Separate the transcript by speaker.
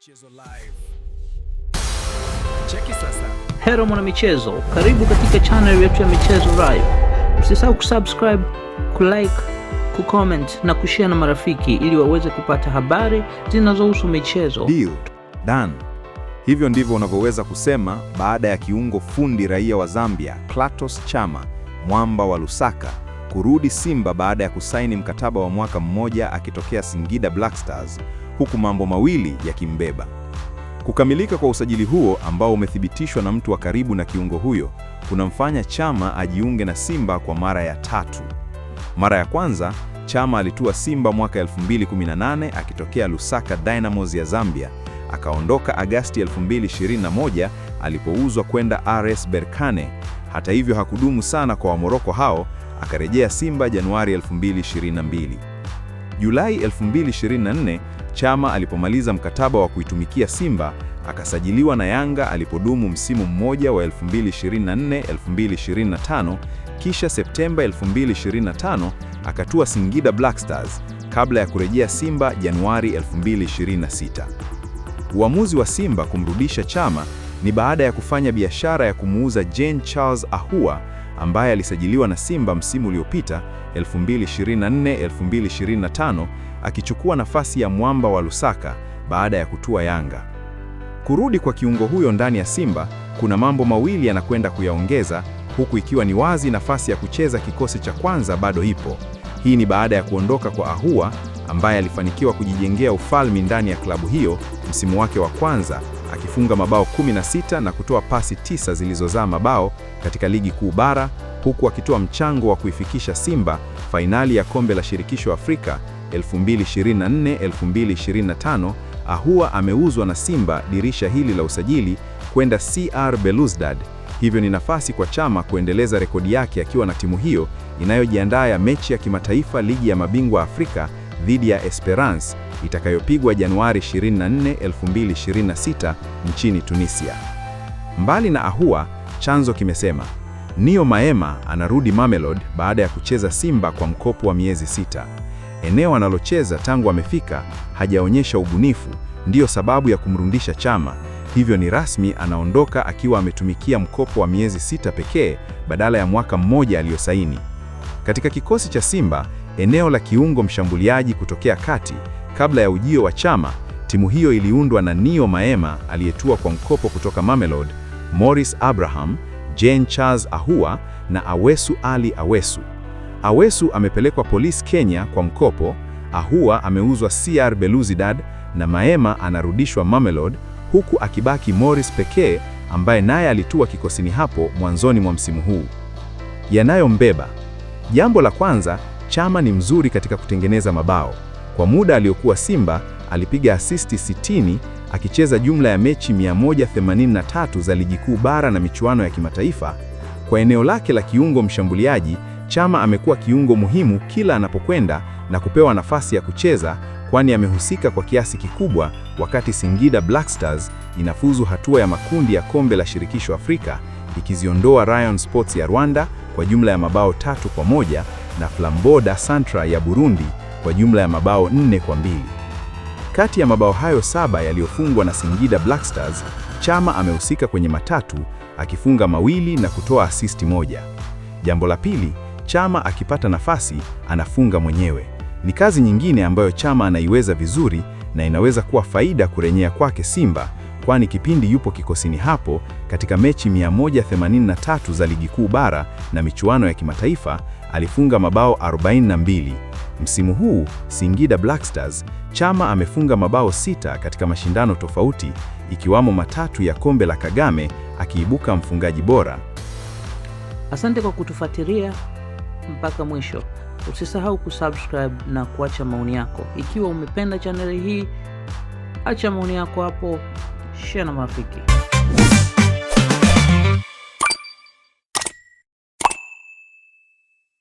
Speaker 1: Michezo live. Cheki sasa.
Speaker 2: Hello mwana michezo, karibu katika channel yetu ya Michezo Live. Usisahau kusubscribe, kulike, kucomment na kushare na marafiki ili waweze kupata habari zinazohusu michezo.
Speaker 3: Deal done. Hivyo ndivyo unavyoweza kusema baada ya kiungo fundi raia wa Zambia Clatous Chama, mwamba wa Lusaka, kurudi Simba baada ya kusaini mkataba wa mwaka mmoja akitokea Singida Black Stars, huku mambo mawili yakimbeba. Kukamilika kwa usajili huo ambao umethibitishwa na mtu wa karibu na kiungo huyo kunamfanya Chama ajiunge na Simba kwa mara ya tatu. Mara ya kwanza, Chama alitua Simba mwaka 2018 akitokea Lusaka Dynamos ya Zambia. Akaondoka Agasti 2021 alipouzwa kwenda RS Berkane. Hata hivyo hakudumu sana kwa Wamoroko hao, akarejea Simba Januari 2022. Julai 2024, Chama alipomaliza mkataba wa kuitumikia Simba, akasajiliwa na Yanga alipodumu msimu mmoja wa 2024-2025, kisha Septemba 2025 akatua Singida Black Stars kabla ya kurejea Simba Januari 2026. Uamuzi wa Simba kumrudisha Chama ni baada ya kufanya biashara ya kumuuza Jean Charles Ahoua ambaye alisajiliwa na Simba msimu uliopita 2024-2025, akichukua nafasi ya mwamba wa Lusaka baada ya kutua Yanga. Kurudi kwa kiungo huyo ndani ya Simba kuna mambo mawili yanakwenda kuyaongeza, huku ikiwa ni wazi nafasi ya kucheza kikosi cha kwanza bado ipo. Hii ni baada ya kuondoka kwa Ahoua ambaye alifanikiwa kujijengea ufalme ndani ya klabu hiyo msimu wake wa kwanza, akifunga mabao 16 na kutoa pasi 9 zilizozaa mabao katika ligi kuu bara, huku akitoa mchango wa kuifikisha Simba fainali ya kombe la shirikisho Afrika 2024-2025. Ahoua ameuzwa na Simba dirisha hili la usajili kwenda CR Belouizdad. Hivyo ni nafasi kwa Chama kuendeleza rekodi yake akiwa na timu hiyo inayojiandaa ya mechi ya kimataifa ligi ya mabingwa Afrika dhidi ya Esperance itakayopigwa Januari 24, 2026 nchini Tunisia. Mbali na Ahoua, chanzo kimesema Nio Maema anarudi Mamelodi baada ya kucheza Simba kwa mkopo wa miezi 6. Eneo analocheza tangu amefika hajaonyesha ubunifu, ndiyo sababu ya kumrudisha Chama. Hivyo ni rasmi anaondoka akiwa ametumikia mkopo wa miezi 6 pekee badala ya mwaka mmoja aliyosaini. Katika kikosi cha Simba, eneo la kiungo mshambuliaji kutokea kati, kabla ya ujio wa Chama, timu hiyo iliundwa na Nio Maema aliyetua kwa mkopo kutoka Mamelodi, Morris Abraham, Jean Charles Ahoua na Awesu Ali Awesu. Awesu amepelekwa Police Kenya kwa mkopo, Ahoua ameuzwa CR Belouizdad na Maema anarudishwa Mamelodi, huku akibaki Morris pekee ambaye naye alitua kikosini hapo mwanzoni mwa msimu huu. Yanayombeba. Jambo la kwanza, Chama ni mzuri katika kutengeneza mabao. Kwa muda aliyokuwa Simba, alipiga asisti 60 akicheza jumla ya mechi 183 za ligi kuu bara na michuano ya kimataifa. Kwa eneo lake la kiungo mshambuliaji, Chama amekuwa kiungo muhimu kila anapokwenda na kupewa nafasi ya kucheza, kwani amehusika kwa kiasi kikubwa wakati Singida Black Stars inafuzu hatua ya makundi ya kombe la shirikisho Afrika, ikiziondoa Rayon Sports ya Rwanda kwa jumla ya mabao 3-1 na Flambeau da Centre ya Burundi kwa jumla ya mabao 4-2. Kati ya mabao hayo 7 yaliyofungwa na Singida Black Stars, Chama amehusika kwenye matatu, akifunga 2 na kutoa assist 1. Jambo la pili, Chama akipata nafasi anafunga mwenyewe. Ni kazi nyingine ambayo Chama anaiweza vizuri na inaweza kuwa faida kurejea kwake Simba, kwani kipindi yupo kikosini hapo katika mechi 183 za ligi kuu bara na michuano ya kimataifa alifunga mabao 42. Msimu huu Singida Black Stars, Chama amefunga mabao 6 katika mashindano tofauti, ikiwamo matatu ya kombe la Kagame, akiibuka mfungaji bora.
Speaker 2: Asante kwa kutufuatilia mpaka mwisho. Usisahau kusubscribe na kuacha maoni yako. Ikiwa umependa chaneli hii, acha maoni yako hapo, share na marafiki.